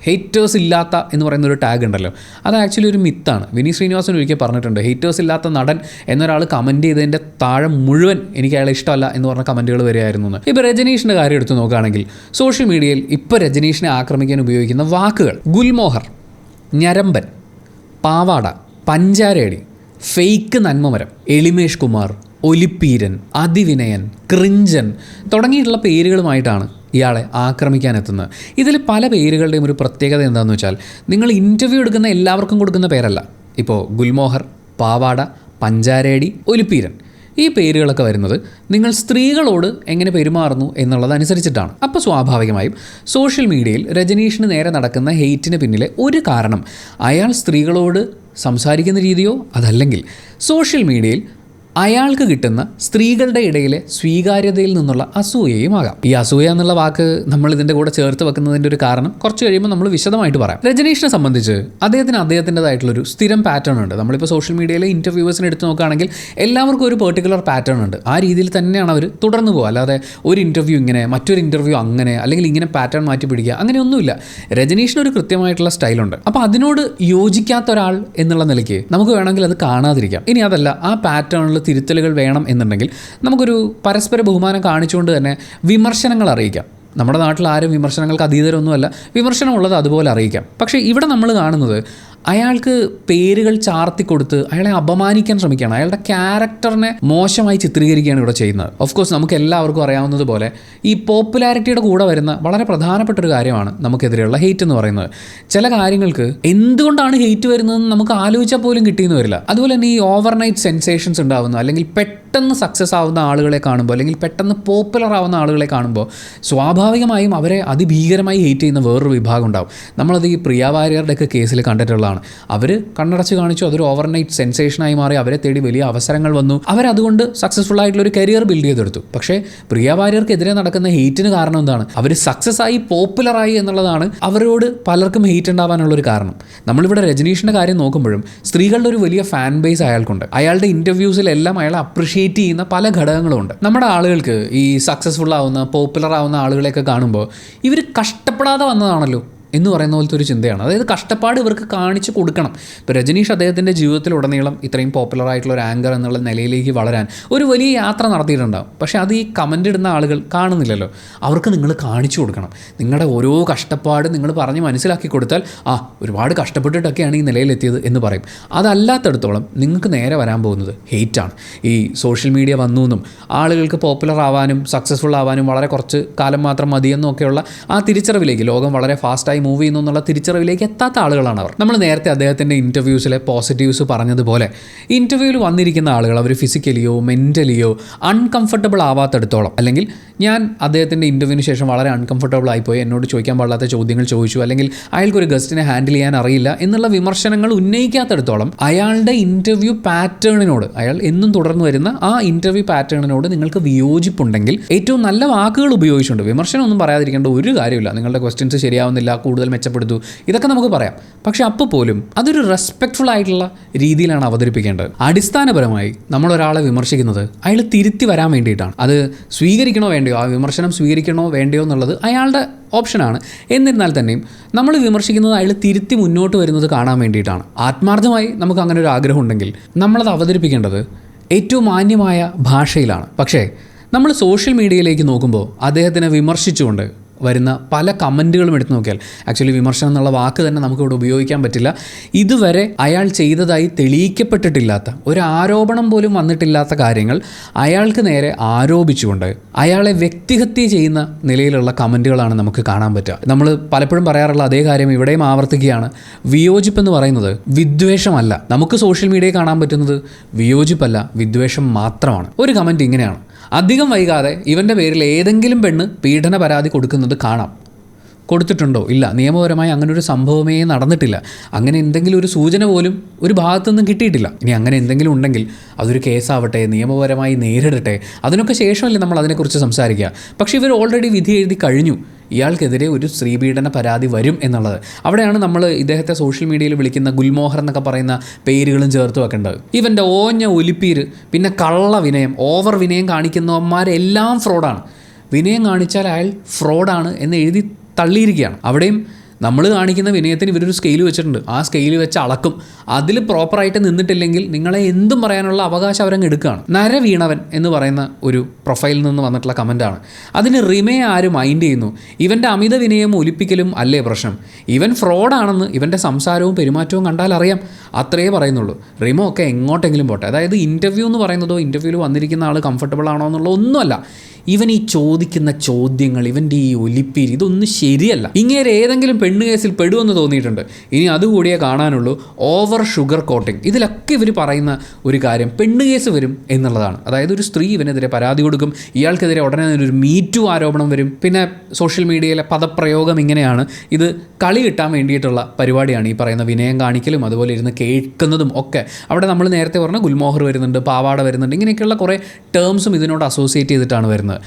ഹേറ്റേഴ്സ് ഇല്ലാത്ത എന്ന് പറയുന്ന ഒരു ടാഗ് ഉണ്ടല്ലോ, അത് ആക്ച്വലി ഒരു മിത്താണ്. വിനീത് ശ്രീനിവാസൻ ഒരിക്കൽ പറഞ്ഞിട്ടുണ്ട്, ഹേറ്റേഴ്സ് ഇല്ലാത്ത നടൻ എന്നൊരാൾ കമൻറ്റ് ചെയ്തതിൻ്റെ താഴെ മുഴുവൻ എനിക്ക് അയാളെ ഇഷ്ടമല്ല എന്ന് പറഞ്ഞ കമൻറ്റുകൾ വരികയായിരുന്നു എന്ന്. ഇപ്പോൾ രജനീഷിൻ്റെ കാര്യം എടുത്ത് നോക്കുകയാണെങ്കിൽ സോഷ്യൽ മീഡിയയിൽ ഇപ്പോൾ രജനീഷിനെ ആക്രമിക്കാൻ ഉപയോഗിക്കുന്ന വാക്കുകൾ ഗുൽമോഹർ, ഞരമ്പൻ, പാവാട, പഞ്ചാരേടി, ഫേക്ക് നന്മമരം, എളിമേഷ് കുമാർ, ഒലിപ്പീരൻ, അതിവിനയൻ, ക്രിഞ്ചൻ തുടങ്ങിയിട്ടുള്ള പേരുകളുമായിട്ടാണ് ഇയാളെ ആക്രമിക്കാനെത്തുന്നത്. ഇതിൽ പല പേരുകളുടെയും ഒരു പ്രത്യേകത എന്താണെന്ന് വെച്ചാൽ, നിങ്ങൾ ഇൻ്റർവ്യൂ എടുക്കുന്ന എല്ലാവർക്കും കൊടുക്കുന്ന പേരല്ല. ഇപ്പോൾ ഗുൽമോഹർ, പാവാട, പഞ്ചാരേടി, ഒലിപ്പീരൻ ഈ പേരുകളൊക്കെ വരുന്നത് നിങ്ങൾ സ്ത്രീകളോട് എങ്ങനെ പെരുമാറുന്നു എന്നുള്ളതനുസരിച്ചിട്ടാണ്. അപ്പോൾ സ്വാഭാവികമായും സോഷ്യൽ മീഡിയയിൽ രജനീഷിന് നേരെ നടക്കുന്ന ഹെയ്റ്റിന് പിന്നിലെ ഒരു കാരണം അയാൾ സ്ത്രീകളോട് സംസാരിക്കുന്ന രീതിയോ അതല്ലെങ്കിൽ സോഷ്യൽ മീഡിയയിൽ അയാൾക്ക് കിട്ടുന്ന സ്ത്രീകളുടെ ഇടയിലെ സ്വീകാര്യതയിൽ നിന്നുള്ള അസൂയയുമാകാം. ഈ അസൂയ എന്നുള്ള വാക്ക് നമ്മൾ ഇതിൻ്റെ കൂടെ ചേർത്ത് വെക്കുന്നതിൻ്റെ ഒരു കാരണം കുറച്ച് കഴിയുമ്പോൾ നമ്മൾ വിശദമായിട്ട് പറയാം. രജനീഷിനെ സംബന്ധിച്ച് അദ്ദേഹത്തിൻ്റെതായിട്ടുള്ളൊരു സ്ഥിരം പാറ്റേൺ ഉണ്ട്. നമ്മളിപ്പോൾ സോഷ്യൽ മീഡിയയിലെ ഇൻ്റർവ്യൂവേഴ്സിനെ എടുത്ത് നോക്കുകയാണെങ്കിൽ എല്ലാവർക്കും ഒരു പെർട്ടിക്കുലർ പാറ്റേൺ ഉണ്ട്. ആ രീതിയിൽ തന്നെയാണ് അവർ തുടർന്ന് പോകുക. അല്ലാതെ ഒരു ഇൻ്റർവ്യൂ ഇങ്ങനെ, മറ്റൊരു ഇൻ്റർവ്യൂ അങ്ങനെ, അല്ലെങ്കിൽ ഇങ്ങനെ പാറ്റേൺ മാറ്റി പിടിക്കുക, അങ്ങനെയൊന്നുമില്ല. രജനീഷിനൊരു കൃത്യമായിട്ടുള്ള സ്റ്റൈലുണ്ട്. അപ്പോൾ അതിനോട് യോജിക്കാത്ത ഒരാൾ എന്നുള്ള നിലയ്ക്ക് നമുക്ക് വേണമെങ്കിൽ അത് കാണാതിരിക്കാം. ഇനി അതല്ല, ആ പാറ്റേണിൽ തിരുത്തലുകൾ വേണം എന്നുണ്ടെങ്കിൽ നമുക്കൊരു പരസ്പര ബഹുമാനം കാണിച്ചുകൊണ്ട് തന്നെ വിമർശനങ്ങൾ അറിയിക്കാം. നമ്മുടെ നാട്ടിൽ ആരും വിമർശനങ്ങൾക്ക് അതീതരൊന്നുമല്ല, വിമർശനമുള്ളത് അതുപോലെ അറിയിക്കാം. പക്ഷേ ഇവിടെ നമ്മൾ കാണുന്നത് അയാൾക്ക് പേരുകൾ ചാർത്തി കൊടുത്ത് അയാളെ അപമാനിക്കാൻ ശ്രമിക്കുകയാണ്. അയാളുടെ ക്യാരക്ടറിനെ മോശമായി ചിത്രീകരിക്കുകയാണ് ഇവിടെ ചെയ്യുന്നത്. ഓഫ് കോഴ്സ് നമുക്ക് എല്ലാവർക്കും അറിയാവുന്നതുപോലെ ഈ പോപ്പുലാരിറ്റിയുടെ കൂടെ വരുന്ന വളരെ പ്രധാനപ്പെട്ട ഒരു കാര്യമാണ് നമുക്കെതിരെയുള്ള ഹെയ്റ്റ് എന്ന് പറയുന്നത്. ചില കാര്യങ്ങൾക്ക് എന്തുകൊണ്ടാണ് ഹെയ്റ്റ് വരുന്നതെന്ന് നമുക്ക് ആലോചിച്ചാൽ പോലും കിട്ടിയെന്ന് വരില്ല. അതുപോലെ തന്നെ ഈ ഓവർനൈറ്റ് സെൻസേഷൻസ് ഉണ്ടാവുന്ന, അല്ലെങ്കിൽ പെട്ടെന്ന് സക്സസ് ആവുന്ന ആളുകളെ കാണുമ്പോൾ, അല്ലെങ്കിൽ പെട്ടെന്ന് പോപ്പുലർ ആവുന്ന ആളുകളെ കാണുമ്പോൾ സ്വാഭാവികമായും അവരെ അതിഭീകരമായി ഹെയ്റ്റ് ചെയ്യുന്ന വേറൊരു വിഭാഗം ഉണ്ടാവും. നമ്മളത് ഈ പ്രിയ വാര്യറുടെയൊക്കെ കേസിൽ കണ്ടിട്ടുള്ളതാണ്. അവർ കണ്ണടച്ച് കാണിച്ചു, അതൊരു ഓവർനൈറ്റ് സെൻസേഷനായി മാറി, അവരെ തേടി വലിയ അവസരങ്ങൾ വന്നു, അവരതുകൊണ്ട് സക്സസ്ഫുൾ ആയിട്ടുള്ളൊരു കരിയർ ബിൽഡ് ചെയ്തെടുത്തു. പക്ഷേ പ്രിയ വാര്യർക്കെതിരെ നടക്കുന്ന ഹെയ്റ്റിന് കാരണം എന്താണ്? അവർ സക്സസ് ആയി, പോപ്പുലറായി എന്നുള്ളതാണ് അവരോട് പലർക്കും ഹെയ്റ്റ് ഉണ്ടാവാനുള്ളൊരു കാരണം. നമ്മളിവിടെ രജനീഷിൻ്റെ കാര്യം നോക്കുമ്പോഴും സ്ത്രീകളുടെ ഒരു വലിയ ഫാൻ ബേസ് അയാൾക്കുണ്ട്. അയാളുടെ ഇൻ്റർവ്യൂസിലെല്ലാം അയാളെ അപ്രിഷിയേറ്റ് ചെയ്യുന്ന പല ഘടകങ്ങളുമുണ്ട്. നമ്മുടെ ആളുകൾക്ക് ഈ സക്സസ്ഫുൾ ആവുന്ന, പോപ്പുലർ ആവുന്ന ആളുകളെയൊക്കെ കാണുമ്പോൾ ഇവർ കഷ്ടപ്പെടാതെ വന്നതാണല്ലോ എന്ന് പറയുന്ന പോലത്തെ ഒരു ചിന്തയാണ്. അതായത് കഷ്ടപ്പാട് ഇവർക്ക് കാണിച്ചു കൊടുക്കണം. ഇപ്പോൾ രജനീഷ് അദ്ദേഹത്തിൻ്റെ ജീവിതത്തിലുടനീളം ഇത്രയും പോപ്പുലർ ആയിട്ടുള്ള ഒരു ആങ്കർ എന്നുള്ള നിലയിലേക്ക് വളരാൻ ഒരു വലിയ യാത്ര നടത്തിയിട്ടുണ്ടാകും. പക്ഷേ അത് ഈ കമൻ്റ് ഇടുന്ന ആളുകൾ കാണുന്നില്ലല്ലോ. അവർക്ക് നിങ്ങൾ കാണിച്ചു കൊടുക്കണം. നിങ്ങളുടെ ഓരോ കഷ്ടപ്പാട് നിങ്ങൾ പറഞ്ഞ് മനസ്സിലാക്കി കൊടുത്താൽ ഒരുപാട് കഷ്ടപ്പെട്ടിട്ടൊക്കെയാണ് ഈ നിലയിലെത്തിയത് എന്ന് പറയും. അതല്ലാത്തടത്തോളം നിങ്ങൾക്ക് നേരെ വരാൻ പോകുന്നത് ഹെയ്റ്റാണ്. ഈ സോഷ്യൽ മീഡിയ വന്നു എന്നും ആളുകൾക്ക് പോപ്പുലർ ആവാനും സക്സസ്ഫുൾ ആവാനും വളരെ കുറച്ച് കാലം മാത്രം മതിയെന്നൊക്കെയുള്ള ആ തിരിച്ചറിവിലേക്ക്, ലോകം വളരെ ഫാസ്റ്റായി മൂവ് ചെയ്യുന്നു എന്നുള്ള തിരിച്ചറിവിലേക്ക് എത്താത്ത ആളുകളാണ് അവർ. നമ്മൾ നേരത്തെ അദ്ദേഹത്തിൻ്റെ ഇൻ്റർവ്യൂസിലെ പോസിറ്റീവ്സ് പറഞ്ഞതുപോലെ ഇൻ്റർവ്യൂവിൽ വന്നിരിക്കുന്ന ആളുകൾ അവർ ഫിസിക്കലിയോ മെൻ്റലിയോ അൺകംഫർട്ടബിൾ ആവാത്തടത്തോളം, അല്ലെങ്കിൽ ഞാൻ അദ്ദേഹത്തിൻ്റെ ഇൻ്റർവ്യൂവിന് ശേഷം വളരെ അൺകംഫർട്ടബിൾ ആയിപ്പോയി, എന്നോട് ചോദിക്കാൻ പാടില്ലാത്ത ചോദ്യങ്ങൾ ചോദിച്ചു, അല്ലെങ്കിൽ അയാൾക്കൊരു ഗസ്റ്റിനെ ഹാൻഡിൽ ചെയ്യാൻ അറിയില്ല എന്നുള്ള വിമർശനങ്ങൾ ഉന്നയിക്കാത്തടത്തോളം അയാളുടെ ഇൻ്റർവ്യൂ പാറ്റേണിനോട്, അയാൾ എന്നും തുടർന്ന് വരുന്ന ആ ഇൻ്റർവ്യൂ പാറ്റേണിനോട് നിങ്ങൾക്ക് വിയോജിപ്പുണ്ടെങ്കിൽ ഏറ്റവും നല്ല വാക്കുകൾ ഉപയോഗിച്ചുകൊണ്ട് വിമർശനമൊന്നും പറയാതിരിക്കേണ്ട ഒരു കാര്യമില്ല. നിങ്ങളുടെ ക്വസ്റ്റ്യൻസ് ശരിയാവുന്നില്ല, കൂടുതൽ മെച്ചപ്പെടുത്തു, ഇതൊക്കെ നമുക്ക് പറയാം. പക്ഷെ അപ്പോൾ പോലും അതൊരു റെസ്പെക്ട്ഫുൾ ആയിട്ടുള്ള രീതിയിലാണ് അവതരിപ്പിക്കേണ്ടത്. അടിസ്ഥാനപരമായി നമ്മളൊരാളെ വിമർശിക്കുന്നത് അയാൾ തിരുത്തി വരാൻ വേണ്ടിയിട്ടാണ്. അത് സ്വീകരിക്കണോ വേണ്ടയോ, ആ വിമർശനം സ്വീകരിക്കണോ വേണ്ടയോ എന്നുള്ളത് അയാളുടെ ഓപ്ഷനാണ്. എന്നിരുന്നാൽ തന്നെയും നമ്മൾ വിമർശിക്കുന്നത് അയാൾ തിരുത്തി മുന്നോട്ട് വരുന്നത് കാണാൻ വേണ്ടിയിട്ടാണ്. ആത്മാർത്ഥമായി നമുക്ക് അങ്ങനെ ഒരു ആഗ്രഹം ഉണ്ടെങ്കിൽ നമ്മളത് അവതരിപ്പിക്കേണ്ടത് ഏറ്റവും മാന്യമായ ഭാഷയിലാണ്. പക്ഷേ നമ്മൾ സോഷ്യൽ മീഡിയയിലേക്ക് നോക്കുമ്പോൾ അദ്ദേഹത്തിനെ വിമർശിച്ചുകൊണ്ട് വരുന്ന പല കമൻറ്റുകളും എടുത്ത് നോക്കിയാൽ, ആക്ച്വലി വിമർശനം എന്നുള്ള വാക്ക് തന്നെ നമുക്കിവിടെ ഉപയോഗിക്കാൻ പറ്റില്ല. ഇതുവരെ അയാൾ ചെയ്തതായി തെളിയിക്കപ്പെട്ടിട്ടില്ലാത്ത, ഒരു ആരോപണം പോലും വന്നിട്ടില്ലാത്ത കാര്യങ്ങൾ അയാൾക്ക് നേരെ ആരോപിച്ചുകൊണ്ട് അയാളെ വ്യക്തിഹത്യ ചെയ്യുന്ന നിലയിലുള്ള കമൻറ്റുകളാണ് നമുക്ക് കാണാൻ പറ്റുക. നമ്മൾ പലപ്പോഴും പറയാറുള്ള അതേ കാര്യം ഇവിടെയും ആവർത്തിക്കുകയാണ്. വിയോജിപ്പെന്ന് പറയുന്നത് വിദ്വേഷമല്ല. നമുക്ക് സോഷ്യൽ മീഡിയയിൽ കാണാൻ പറ്റുന്നത് വിയോജിപ്പല്ല, വിദ്വേഷം മാത്രമാണ്. ഒരു കമൻറ്റ് ഇങ്ങനെയാണ്: അധികം വൈകാതെ ഇവൻ്റെ പേരിൽ ഏതെങ്കിലും പെണ്ണ് പീഡന പരാതി കൊടുക്കുന്നത് കാണാം. കൊടുത്തിട്ടുണ്ടോ? ഇല്ല. നിയമപരമായി അങ്ങനെ ഒരു സംഭവമേ നടന്നിട്ടില്ല. അങ്ങനെ എന്തെങ്കിലും ഒരു സൂചന പോലും ഒരു ഭാഗത്തുനിന്നും കിട്ടിയിട്ടില്ല. ഇനി അങ്ങനെ എന്തെങ്കിലും ഉണ്ടെങ്കിൽ അതൊരു കേസാവട്ടെ, നിയമപരമായി നേരിടട്ടെ, അതിനൊക്കെ ശേഷമല്ലേ നമ്മൾ അതിനെക്കുറിച്ച് സംസാരിക്കുക. പക്ഷേ ഇവർ ഓൾറെഡി വിധി എഴുതി കഴിഞ്ഞു, ഇയാൾക്കെതിരെ ഒരു സ്ത്രീപീഡന പരാതി വരും എന്നുള്ളത്. അവിടെയാണ് നമ്മൾ ഇദ്ദേഹത്തെ സോഷ്യൽ മീഡിയയിൽ വിളിക്കുന്ന ഗുൽമോഹർ എന്നൊക്കെ പറയുന്ന പേരുകളും ചേർത്ത് വെക്കേണ്ടത്. ഇവൻ്റെ ഓഞ്ഞ ഒലിപ്പീര്, പിന്നെ കള്ള വിനയം, ഓവർ വിനയം കാണിക്കുന്നവന്മാരെല്ലാം ഫ്രോഡാണ്. വിനയം കാണിച്ചാൽ അയാൾ ഫ്രോഡാണ് എന്ന് എഴുതി തള്ളിയിരിക്കുകയാണ്. അവിടെയും നമ്മൾ കാണിക്കുന്ന വിനയത്തിന് ഇവരൊരു സ്കെയിൽ വെച്ചിട്ടുണ്ട്. ആ സ്കെയിൽ വെച്ച് അളക്കും. അതിൽ പ്രോപ്പറായിട്ട് നിന്നിട്ടില്ലെങ്കിൽ നിങ്ങളെ എന്തും പറയാനുള്ള അവകാശം അവരങ്ങ് എടുക്കുകയാണ്. നരവീണവൻ എന്ന് പറയുന്ന ഒരു പ്രൊഫൈലിൽ നിന്ന് വന്നിട്ടുള്ള കമൻറ്റാണ്. അതിന് റിമയെ ആര് മൈൻഡ് ചെയ്യുന്നു? ഇവൻ്റെ അമിത വിനയം ഒലിപ്പിക്കലും അല്ലേ പ്രശ്നം? ഇവൻ ഫ്രോഡാണെന്ന് ഇവൻ്റെ സംസാരവും പെരുമാറ്റവും കണ്ടാൽ അറിയാം. അത്രയേ പറയുന്നുള്ളൂ. റിമോ ഒക്കെ എങ്ങോട്ടെങ്കിലും പോട്ടെ. അതായത് ഇൻ്റർവ്യൂ എന്ന് പറയുന്നതോ ഇൻ്റർവ്യൂവിൽ വന്നിരിക്കുന്ന ആൾ കംഫർട്ടബിൾ ആണോ എന്നുള്ള ഒന്നുമല്ല. ഇവൻ ഈ ചോദിക്കുന്ന ചോദ്യങ്ങൾ, ഇവൻ്റെ ഈ ഒലിപ്പീര്, ഇതൊന്നും ശരിയല്ല. ഇങ്ങേരെ ഏതെങ്കിലും പെണ്ണ് കേസിൽ പെടുമെന്ന് തോന്നിയിട്ടുണ്ട്. ഇനി അതുകൂടിയേ കാണാനുള്ളൂ, ഓവർ ഷുഗർ കോട്ടിങ്. ഇതിലൊക്കെ ഇവർ പറയുന്ന ഒരു കാര്യം പെണ്ണ് കേസ് വരും എന്നുള്ളതാണ്. അതായത് ഒരു സ്ത്രീ ഇവനെതിരെ പരാതി കൊടുക്കും, ഇയാൾക്കെതിരെ ഉടനെ ഒരു മീറ്റു ആരോപണം വരും. പിന്നെ സോഷ്യൽ മീഡിയയിലെ പദപ്രയോഗം ഇങ്ങനെയാണ്, ഇത് കളി കിട്ടാൻ വേണ്ടിയിട്ടുള്ള പരിപാടിയാണ് ഈ പറയുന്ന വിനയം കാണിക്കലും അതുപോലെ ഇരുന്ന് കേൾക്കുന്നതും ഒക്കെ. അവിടെ നമ്മൾ നേരത്തെ പറഞ്ഞ ഗുൽമോഹർ വരുന്നുണ്ട്, പാവാട വരുന്നുണ്ട്, ഇങ്ങനെയൊക്കെയുള്ള കുറേ ടേംസും ഇതിനോട് അസോസിയേറ്റ് ചെയ്തിട്ടാണ് വരുന്നത്.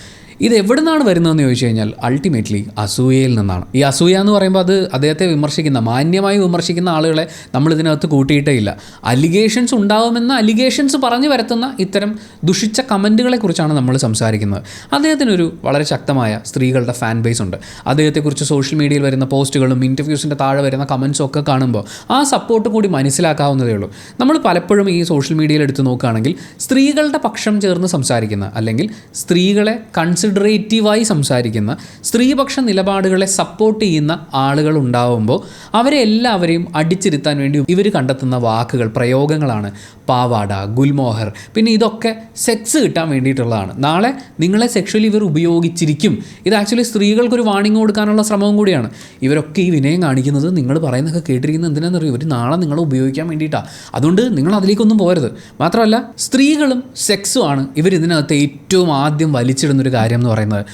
ഇത് എവിടെ നിന്നാണ് വരുന്നതെന്ന് ചോദിച്ചു കഴിഞ്ഞാൽ അൾട്ടിമേറ്റ്ലി അസൂയയിൽ നിന്നാണ്. ഈ അസൂയ എന്ന് പറയുമ്പോൾ അത് അദ്ദേഹത്തെ വിമർശിക്കുന്ന, മാന്യമായി വിമർശിക്കുന്ന ആളുകളെ നമ്മൾ ഇതിനകത്ത് കൂട്ടിയിട്ടേ ഇല്ല. അലിഗേഷൻസ് ഉണ്ടാവുമെന്ന് അലിഗേഷൻസ് പറഞ്ഞു വരുത്തുന്ന ഇത്തരം ദുഷിച്ച കമൻറ്റുകളെ കുറിച്ചാണ് നമ്മൾ സംസാരിക്കുന്നത്. അദ്ദേഹത്തിനൊരു വളരെ ശക്തമായ സ്ത്രീകളുടെ ഫാൻ ബേസ് ഉണ്ട്. അദ്ദേഹത്തെക്കുറിച്ച് സോഷ്യൽ മീഡിയയിൽ വരുന്ന പോസ്റ്റുകളും ഇൻ്റർവ്യൂസിൻ്റെ താഴെ വരുന്ന കമൻസും ഒക്കെ കാണുമ്പോൾ ആ സപ്പോർട്ട് കൂടി മനസ്സിലാക്കാവുന്നതേ ഉള്ളൂ. നമ്മൾ പലപ്പോഴും ഈ സോഷ്യൽ മീഡിയയിൽ എടുത്ത് നോക്കുകയാണെങ്കിൽ സ്ത്രീകളുടെ പക്ഷം ചേർന്ന് സംസാരിക്കുന്ന, അല്ലെങ്കിൽ സ്ത്രീകളെ കൺസിഡറേറ്റീവായി സംസാരിക്കുന്ന, സ്ത്രീപക്ഷ നിലപാടുകളെ സപ്പോർട്ട് ചെയ്യുന്ന ആളുകൾ ഉണ്ടാവുമ്പോൾ അവരെ എല്ലാവരെയും അടിച്ചിരുത്താൻ വേണ്ടി ഇവർ കണ്ടെത്തുന്ന വാക്കുകൾ, പ്രയോഗങ്ങളാണ് പാവാട, ഗുൽമോഹർ. പിന്നെ ഇതൊക്കെ സെക്സ് കിട്ടാൻ വേണ്ടിയിട്ടുള്ളതാണ്. നാളെ നിങ്ങളെ സെക്ഷലി ഇവർ ഉപയോഗിച്ചിരിക്കും. ഇത് ആക്ച്വലി സ്ത്രീകൾക്കൊരു വാണിംഗ് കൊടുക്കാനുള്ള ശ്രമവും കൂടിയാണ്. ഇവരൊക്കെ ഈ വിനയം കാണിക്കുന്നത്, നിങ്ങൾ പറയുന്നതൊക്കെ കേട്ടിരിക്കുന്നത് എന്തിനാണെന്നറിയോ, ഇവർ നാളെ നിങ്ങളെ ഉപയോഗിക്കാൻ വേണ്ടിയിട്ടാണ്. അതുകൊണ്ട് നിങ്ങൾ അതിലേക്കൊന്നും പോകരുത്. മാത്രമല്ല സ്ത്രീകളും സെക്സുമാണ് ഇവരിതിനകത്ത് ഏറ്റവും ആദ്യം വലിച്ചിടുന്നൊരു കാര്യം എന്ന് പറയുന്നത്.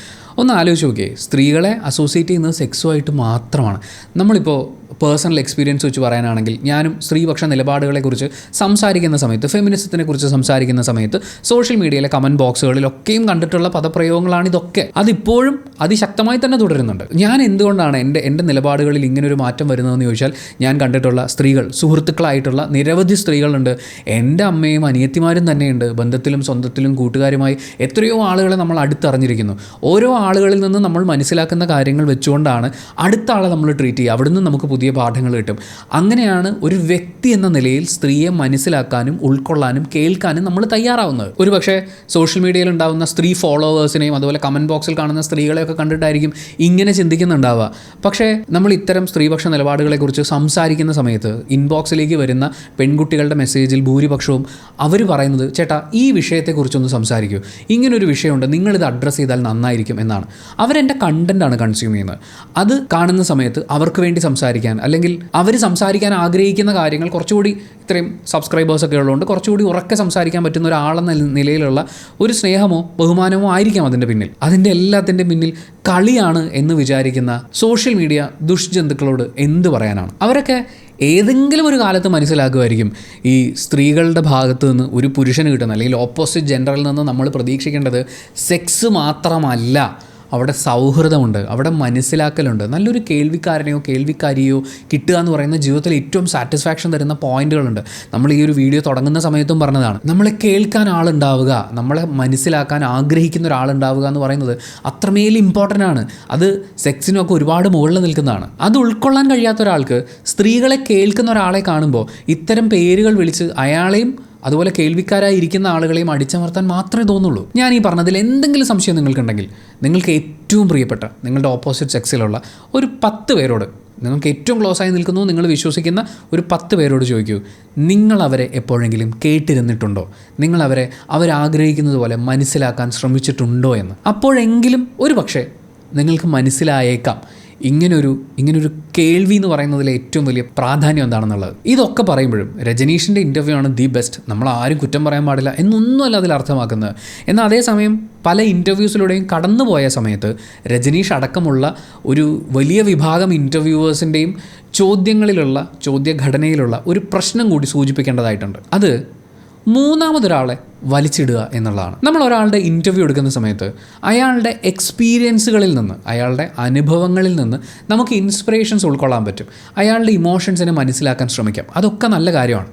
ഒന്ന് ആലോചിച്ച് നോക്കിയേ, സ്ത്രീകളെ അസോസിയേറ്റ് ചെയ്യുന്നത് സെക്സുമായിട്ട് മാത്രമാണ്. നമ്മളിപ്പോൾ പേഴ്സണൽ എക്സ്പീരിയൻസ് വെച്ച് പറയാനാണെങ്കിൽ, ഞാനും സ്ത്രീപക്ഷ നിലപാടുകളെക്കുറിച്ച് സംസാരിക്കുന്ന സമയത്ത്, ഫെമിനിസത്തിനെ കുറിച്ച് സംസാരിക്കുന്ന സമയത്ത് സോഷ്യൽ മീഡിയയിലെ കമൻറ്റ് ബോക്സുകളിലൊക്കെയും കണ്ടിട്ടുള്ള പദപ്രയോഗങ്ങളാണ് ഇതൊക്കെ. അതിപ്പോഴും അതിശക്തമായി തന്നെ തുടരുന്നുണ്ട്. ഞാൻ എന്തുകൊണ്ടാണ് എൻ്റെ നിലപാടുകളിൽ ഇങ്ങനൊരു മാറ്റം വരുന്നതെന്ന് ചോദിച്ചാൽ, ഞാൻ കണ്ടിട്ടുള്ള സ്ത്രീകൾ, സുഹൃത്തുക്കളായിട്ടുള്ള നിരവധി സ്ത്രീകളുണ്ട്. എൻ്റെ അമ്മയും അനിയത്തിമാരും തന്നെയുണ്ട്. ബന്ധത്തിലും സ്വന്തത്തിലും കൂട്ടുകാരുമായി എത്രയോ ആളുകളെ നമ്മൾ അടുത്തറിഞ്ഞിരിക്കുന്നു. ഓരോ ആളുകളിൽ നിന്ന് നമ്മൾ മനസ്സിലാക്കുന്ന കാര്യങ്ങൾ വെച്ചുകൊണ്ടാണ് അടുത്ത ആളെ നമ്മൾ ട്രീറ്റ് ചെയ്യുക. അവിടുന്ന് നമുക്ക് പുതിയ പാഠങ്ങൾ കിട്ടും. അങ്ങനെയാണ് ഒരു വ്യക്തി എന്ന നിലയിൽ സ്ത്രീയെ മനസ്സിലാക്കാനും ഉൾക്കൊള്ളാനും കേൾക്കാനും നമ്മൾ തയ്യാറാവുന്നത്. ഒരു പക്ഷേ സോഷ്യൽ മീഡിയയിൽ ഉണ്ടാകുന്ന സ്ത്രീ ഫോളോവേഴ്സിനെയും അതുപോലെ കമൻറ്റ് ബോക്സിൽ കാണുന്ന സ്ത്രീകളെയൊക്കെ കണ്ടിട്ടായിരിക്കും ഇങ്ങനെ ചിന്തിക്കുന്നുണ്ടാവുക. പക്ഷേ നമ്മൾ ഇത്തരം സ്ത്രീപക്ഷ നിലപാടുകളെക്കുറിച്ച് സംസാരിക്കുന്ന സമയത്ത് ഇൻബോക്സിലേക്ക് വരുന്ന പെൺകുട്ടികളുടെ മെസ്സേജിൽ ഭൂരിപക്ഷവും അവർ പറയുന്നത്, ചേട്ടാ ഈ വിഷയത്തെക്കുറിച്ചൊന്ന് സംസാരിക്കൂ, ഇങ്ങനൊരു വിഷയമുണ്ട്, നിങ്ങളിത് അഡ്രസ്സ് ചെയ്താൽ നന്നായിരിക്കും എന്നാണ്. അവരെൻ്റെ കണ്ടൻറ്റാണ് കൺസ്യൂം ചെയ്യുന്നത്. അത് കാണുന്ന സമയത്ത് അവർക്ക് വേണ്ടി സംസാരിക്കാൻ, അല്ലെങ്കിൽ അവർ സംസാരിക്കാൻ ആഗ്രഹിക്കുന്ന കാര്യങ്ങൾ കുറച്ചുകൂടി, ഇത്രയും സബ്സ്ക്രൈബേഴ്സൊക്കെ ഉള്ളതുകൊണ്ട് കുറച്ചുകൂടി ഉറക്കെ സംസാരിക്കാൻ പറ്റുന്ന ഒരാളെന്ന നിലയിലുള്ള ഒരു സ്നേഹമോ ബഹുമാനമോ ആയിരിക്കാം അതിൻ്റെ പിന്നിൽ. അതിൻ്റെ എല്ലാത്തിൻ്റെ പിന്നിൽ കളിയാണ് എന്ന് വിചാരിക്കുന്ന സോഷ്യൽ മീഡിയ ദുഷ്ജന്തുക്കളോട് എന്ത് പറയാനാണ്? അവരൊക്കെ ഏതെങ്കിലും ഒരു കാലത്ത് മനസ്സിലാക്കുമായിരിക്കും ഈ സ്ത്രീകളുടെ ഭാഗത്ത് നിന്ന് ഒരു പുരുഷന് കിട്ടുന്ന, അല്ലെങ്കിൽ ഓപ്പോസിറ്റ് ജെൻഡറിൽ നിന്ന് നമ്മൾ പ്രതീക്ഷിക്കേണ്ടത് സെക്സ് മാത്രമല്ല, അവിടെ സൗഹൃദമുണ്ട്, അവിടെ മനസ്സിലാക്കലുണ്ട്. നല്ലൊരു കേൾവിക്കാരനെയോ കേൾവിക്കാരിയോ കിട്ടുക എന്ന് പറയുന്ന ജീവിതത്തിൽ ഏറ്റവും സാറ്റിസ്ഫാക്ഷൻ തരുന്ന പോയിന്റുകളുണ്ട്. നമ്മൾ ഈ ഒരു വീഡിയോ തുടങ്ങുന്ന സമയത്തും പറഞ്ഞതാണ്, നമ്മളെ കേൾക്കാൻ ആളുണ്ടാവുക, നമ്മളെ മനസ്സിലാക്കാൻ ആഗ്രഹിക്കുന്ന ഒരാളുണ്ടാവുക എന്ന് പറയുന്നത് അത്രമേൽ ഇമ്പോർട്ടൻ്റ് ആണ്. അത് സെക്സിനൊക്കെ ഒരുപാട് മുകളിൽ നിൽക്കുന്നതാണ്. അത് ഉൾക്കൊള്ളാൻ കഴിയാത്ത ഒരാൾക്ക് സ്ത്രീകളെ കേൾക്കുന്ന ഒരാളെ കാണുമ്പോൾ ഇത്തരം പേരുകൾ വിളിച്ച് അയാളെയും അതുപോലെ കേൾവിക്കാരായി ഇരിക്കുന്ന ആളുകളെയും അടിച്ചമർത്താൻ മാത്രമേ തോന്നുള്ളൂ. ഞാൻ ഈ പറഞ്ഞതിൽ എന്തെങ്കിലും സംശയം നിങ്ങൾക്കുണ്ടെങ്കിൽ, നിങ്ങൾക്ക് ഏറ്റവും പ്രിയപ്പെട്ട നിങ്ങളുടെ ഓപ്പോസിറ്റ് സെക്സിലുള്ള ഒരു 10 പേരോട്, നിങ്ങൾക്ക് ഏറ്റവും ക്ലോസ് ആയി നിൽക്കുന്നു നിങ്ങൾ വിശ്വസിക്കുന്ന ഒരു 10 പേരോട് ചോദിക്കൂ, നിങ്ങളവരെ എപ്പോഴെങ്കിലും കേട്ടിരുന്നിട്ടുണ്ടോ? നിങ്ങളവരെ അവരാഗ്രഹിക്കുന്നത് പോലെ മനസ്സിലാക്കാൻ ശ്രമിച്ചിട്ടുണ്ടോ എന്ന്. അപ്പോഴെങ്കിലും ഒരു പക്ഷേ നിങ്ങൾക്ക് മനസ്സിലായേക്കാം ഇങ്ങനൊരു കേൾവി എന്ന് പറയുന്നതിലെ ഏറ്റവും വലിയ പ്രാധാന്യം എന്താണെന്നുള്ളത്. ഇതൊക്കെ പറയുമ്പോഴും രജനീഷിൻ്റെ ഇൻ്റർവ്യൂ ആണ് ദി ബെസ്റ്റ്, നമ്മൾ ആരും കുറ്റം പറയാൻ പാടില്ല എന്നൊന്നുമല്ല അതിൽ അർത്ഥമാക്കുന്നത്. എന്നാൽ അതേസമയം പല ഇൻ്റർവ്യൂസിലൂടെയും കടന്നുപോയ സമയത്ത് രജനീഷ് അടക്കമുള്ള ഒരു വലിയ വിഭാഗം ഇൻ്റർവ്യൂവേഴ്സിൻ്റെയും ചോദ്യഘടനയിലുള്ള ഒരു പ്രശ്നം കൂടി സൂചിപ്പിക്കേണ്ടതായിട്ടുണ്ട്. അത് മൂന്നാമതൊരാളെ വലിച്ചിടുക എന്നുള്ളതാണ്. നമ്മൾ ഒരാളുടെ ഇൻ്റർവ്യൂ എടുക്കുന്ന സമയത്ത് അയാളുടെ എക്സ്പീരിയൻസുകളിൽ നിന്ന്, അയാളുടെ അനുഭവങ്ങളിൽ നിന്ന് നമുക്ക് ഇൻസ്പിറേഷൻസ് ഉൾക്കൊള്ളാൻ പറ്റും. അയാളുടെ ഇമോഷൻസിനെ മനസ്സിലാക്കാൻ ശ്രമിക്കാം. അതൊക്കെ നല്ല കാര്യമാണ്.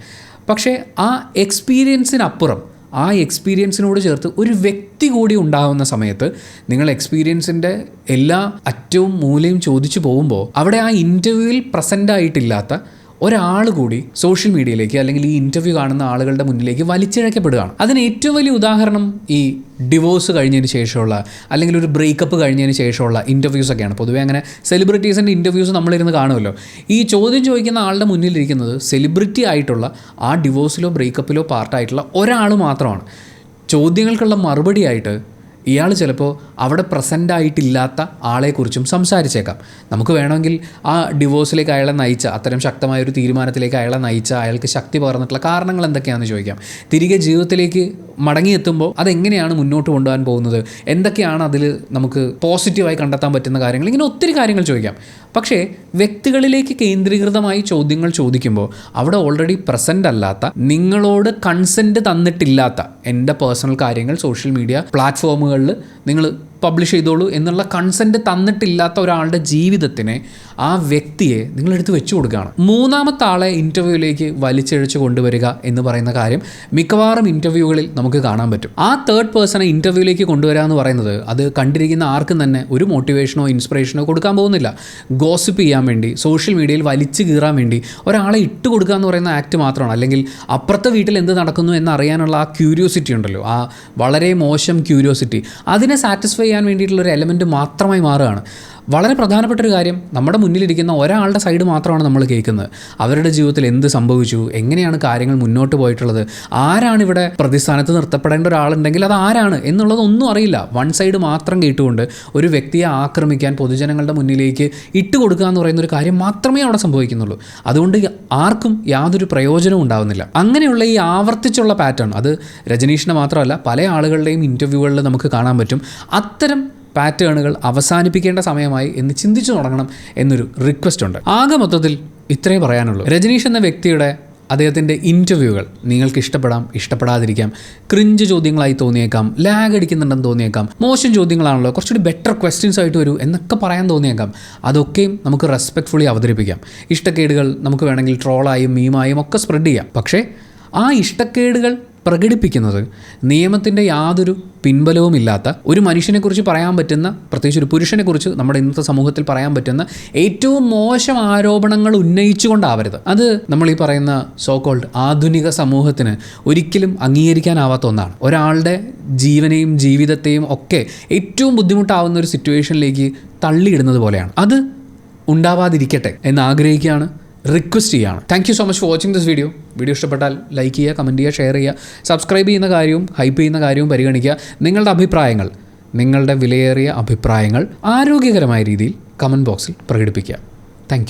പക്ഷേ ആ എക്സ്പീരിയൻസിനപ്പുറം, ആ എക്സ്പീരിയൻസിനോട് ചേർത്ത് ഒരു വ്യക്തി കൂടി ഉണ്ടാകുന്ന സമയത്ത് നിങ്ങൾ എക്സ്പീരിയൻസിൻ്റെ എല്ലാ അറ്റവും മൂലയും ചോദിച്ചു പോകുമ്പോൾ അവിടെ ആ ഇൻ്റർവ്യൂവിൽ പ്രസൻ്റ് ആയിട്ടില്ലാത്ത ഒരാൾ കൂടി സോഷ്യൽ മീഡിയയിലേക്ക്, അല്ലെങ്കിൽ ഈ ഇൻ്റർവ്യൂ കാണുന്ന ആളുകളുടെ മുന്നിലേക്ക് വലിച്ചിഴക്കപ്പെടുകയാണ്. അതിന് ഏറ്റവും വലിയ ഉദാഹരണം ഈ ഡിവോഴ്സ് കഴിഞ്ഞതിന് ശേഷമുള്ള, അല്ലെങ്കിൽ ഒരു ബ്രേക്കപ്പ് കഴിഞ്ഞതിന് ശേഷമുള്ള ഇൻ്റർവ്യൂസൊക്കെയാണ്. പൊതുവേ അങ്ങനെ സെലിബ്രിറ്റീസിൻ്റെ ഇൻ്റർവ്യൂസ് നമ്മളിരുന്ന് കാണുമല്ലോ. ഈ ചോദ്യം ചോദിക്കുന്ന ആളുടെ മുന്നിലിരിക്കുന്നത് സെലിബ്രിറ്റി ആയിട്ടുള്ള, ആ ഡിവോഴ്സിലോ ബ്രേക്കപ്പിലോ പാർട്ടായിട്ടുള്ള ഒരാൾ മാത്രമാണ്. ചോദ്യങ്ങൾക്കുള്ള മറുപടിയായിട്ട് ഇയാൾ ചിലപ്പോൾ അവിടെ പ്രസൻ്റ് ആയിട്ടില്ലാത്ത ആളെക്കുറിച്ചും സംസാരിച്ചേക്കാം. നമുക്ക് വേണമെങ്കിൽ ആ ഡിവോഴ്സിലേക്ക് അയാളെ നയിച്ച, അത്തരം ശക്തമായൊരു തീരുമാനത്തിലേക്ക് അയാളെ നയിച്ച, അയാൾക്ക് ശക്തി പകർന്നിട്ടുള്ള കാരണങ്ങൾ എന്തൊക്കെയാണെന്ന് ചോദിക്കാം. തിരികെ ജീവിതത്തിലേക്ക് മടങ്ങിയെത്തുമ്പോൾ അതെങ്ങനെയാണ് മുന്നോട്ട് കൊണ്ടുപോകാൻ പോകുന്നത്, എന്തൊക്കെയാണ് അതിൽ നമുക്ക് പോസിറ്റീവായി കണ്ടെത്താൻ പറ്റുന്ന കാര്യങ്ങൾ, ഇങ്ങനെ ഒത്തിരി കാര്യങ്ങൾ ചോദിക്കാം. പക്ഷേ വ്യക്തികളിലേക്ക് കേന്ദ്രീകൃതമായി ചോദ്യങ്ങൾ ചോദിക്കുമ്പോൾ അവിടെ ഓൾറെഡി പ്രസൻ്റ് അല്ലാത്ത, നിങ്ങളോട് കൺസെൻറ്റ് തന്നിട്ടില്ലാത്ത, എൻ്റെ പേഴ്സണൽ കാര്യങ്ങൾ സോഷ്യൽ മീഡിയ പ്ലാറ്റ്ഫോമുകളിൽ നിങ്ങൾ പബ്ലിഷ് ചെയ്തോളൂ എന്നുള്ള കൺസെൻറ്റ് തന്നിട്ടില്ലാത്ത ഒരാളുടെ ജീവിതത്തിനെ, ആ വ്യക്തിയെ നിങ്ങളെടുത്ത് വെച്ചു കൊടുക്കുകയാണ്. മൂന്നാമത്തെ ആളെ ഇൻ്റർവ്യൂവിലേക്ക് വലിച്ചിഴച്ച് കൊണ്ടുവരിക എന്ന് പറയുന്ന കാര്യം മിക്കവാറും ഇൻ്റർവ്യൂകളിൽ നമുക്ക് കാണാൻ പറ്റും. ആ തേർഡ് പേഴ്സണെ ഇൻ്റർവ്യൂവിലേക്ക് കൊണ്ടുവരിക എന്ന് പറയുന്നത് അത് കണ്ടിരിക്കുന്ന ആർക്കും തന്നെ ഒരു മോട്ടിവേഷനോ ഇൻസ്പിറേഷനോ കൊടുക്കാൻ പോകുന്നില്ല. ഗോസിപ്പ് ചെയ്യാൻ വേണ്ടി, സോഷ്യൽ മീഡിയയിൽ വലിച്ചു കീറാൻ വേണ്ടി ഒരാളെ ഇട്ട് കൊടുക്കുക എന്ന് പറയുന്ന ആക്ട് മാത്രമാണ്. അല്ലെങ്കിൽ അപ്പുറത്തെ വീട്ടിൽ എന്ത് നടക്കുന്നു എന്നറിയാനുള്ള ആ ക്യൂരിയോസിറ്റി ഉണ്ടല്ലോ, ആ വളരെ മോശം ക്യൂരിയോസിറ്റി, അതിനെ സാറ്റിസ്ഫൈ ചെയ്യാൻ വേണ്ടിയിട്ടുള്ളൊരു എലമെൻറ്റ് മാത്രമായി മാറുകയാണ്. വളരെ പ്രധാനപ്പെട്ടൊരു കാര്യം, നമ്മുടെ മുന്നിലിരിക്കുന്ന ഒരാളുടെ സൈഡ് മാത്രമാണ് നമ്മൾ കേൾക്കുന്നത്. അവരുടെ ജീവിതത്തിൽ എന്ത് സംഭവിച്ചു, എങ്ങനെയാണ് കാര്യങ്ങൾ മുന്നോട്ട് പോയിട്ടുള്ളത്, ആരാണ് ഇവിടെ പ്രതിസ്ഥാനത്ത് നിർത്തപ്പെടേണ്ട ഒരാളുണ്ടെങ്കിൽ അത് ആരാണ് എന്നുള്ളതൊന്നും അറിയില്ല. വൺ സൈഡ് മാത്രം കേട്ടുകൊണ്ട് ഒരു വ്യക്തിയെ ആക്രമിക്കാൻ പൊതുജനങ്ങളുടെ മുന്നിലേക്ക് ഇട്ട് കൊടുക്കുക എന്ന് പറയുന്ന ഒരു കാര്യം മാത്രമേ അവിടെ സംഭവിക്കുന്നുള്ളൂ. അതുകൊണ്ട് ആർക്കും യാതൊരു പ്രയോജനവും ഉണ്ടാകുന്നില്ല. അങ്ങനെയുള്ള ഈ ആവർത്തിച്ചുള്ള പാറ്റേൺ, അത് രജനീഷിനെ മാത്രമല്ല പല ആളുകളുടെയും ഇൻ്റർവ്യൂകളിൽ നമുക്ക് കാണാൻ പറ്റും. അത്തരം പാറ്റേണുകൾ അവസാനിപ്പിക്കേണ്ട സമയമായി എന്ന് ചിന്തിച്ചു തുടങ്ങണം എന്നൊരു റിക്വസ്റ്റ് ഉണ്ട്. ആകെ മൊത്തത്തിൽ ഇത്രേ പറയാനുള്ളൂ. രജനീഷ് എന്ന വ്യക്തിയുടെ അദ്ദേഹത്തിൻ്റെ ഇൻ്റർവ്യൂകൾ നിങ്ങൾക്ക് ഇഷ്ടപ്പെടാം, ഇഷ്ടപ്പെടാതിരിക്കാം, ക്രിഞ്ച് ചോദ്യങ്ങളായി തോന്നിയേക്കാം, ലാഗ് അടിക്കുന്നുണ്ടെന്ന് തോന്നിയേക്കാം, മോശം ചോദ്യങ്ങളാണല്ലോ, കുറച്ചുകൂടി ബെറ്റർ ക്വസ്റ്റ്യൻസ് ആയിട്ട് വരൂ എന്നൊക്കെ പറയാൻ തോന്നിയേക്കാം. അതൊക്കെയും നമുക്ക് റെസ്പെക്റ്റ്ഫുള്ളി അവതരിപ്പിക്കാം. ഇഷ്ടക്കേടുകൾ നമുക്ക് വേണമെങ്കിൽ ട്രോളായും മീമായും ഒക്കെ സ്പ്രെഡ് ചെയ്യാം. പക്ഷേ ആ ഇഷ്ടക്കേടുകൾ പ്രകടിപ്പിക്കുന്നത് നിയമത്തിൻ്റെ യാതൊരു പിൻബലവുമില്ലാത്ത ഒരു മനുഷ്യനെക്കുറിച്ച് പറയാൻ പറ്റുന്ന, പ്രത്യേകിച്ച് ഒരു പുരുഷനെക്കുറിച്ച് നമ്മുടെ ഇന്നത്തെ സമൂഹത്തിൽ പറയാൻ പറ്റുന്ന ഏറ്റവും മോശം ആരോപണങ്ങൾ ഉന്നയിച്ചുകൊണ്ടാവരുത്. അത് നമ്മൾ ഈ പറയുന്ന സോ കോൾഡ് ആധുനിക സമൂഹത്തിന് ഒരിക്കലും അംഗീകരിക്കാനാവാത്ത ഒന്നാണ്. ഒരാളുടെ ജീവനെയും ജീവിതത്തെയും ഒക്കെ ഏറ്റവും ബുദ്ധിമുട്ടാവുന്ന ഒരു സിറ്റുവേഷനിലേക്ക് തള്ളിയിടുന്നത് പോലെയാണ്. അത് ഉണ്ടാവാതിരിക്കട്ടെ എന്ന് ആഗ്രഹിക്കുകയാണ്, റിക്വസ്റ്റ് ചെയ്യുകയാണ്. Thank you so much for watching this video. Video ഇഷ്ടപ്പെട്ടാൽ ലൈക്ക് ചെയ്യുക, കമൻറ്റ് ചെയ്യുക, ഷെയർ ചെയ്യുക, സബ്സ്ക്രൈബ് ചെയ്യുന്ന കാര്യവും ഹൈപ്പ് ചെയ്യുന്ന കാര്യവും പരിഗണിക്കുക. നിങ്ങളുടെ അഭിപ്രായങ്ങൾ, നിങ്ങളുടെ വിലയേറിയ അഭിപ്രായങ്ങൾ ആരോഗ്യകരമായ രീതിയിൽ കമൻറ്റ് ബോക്സിൽ പ്രകടിപ്പിക്കുക. Thank you.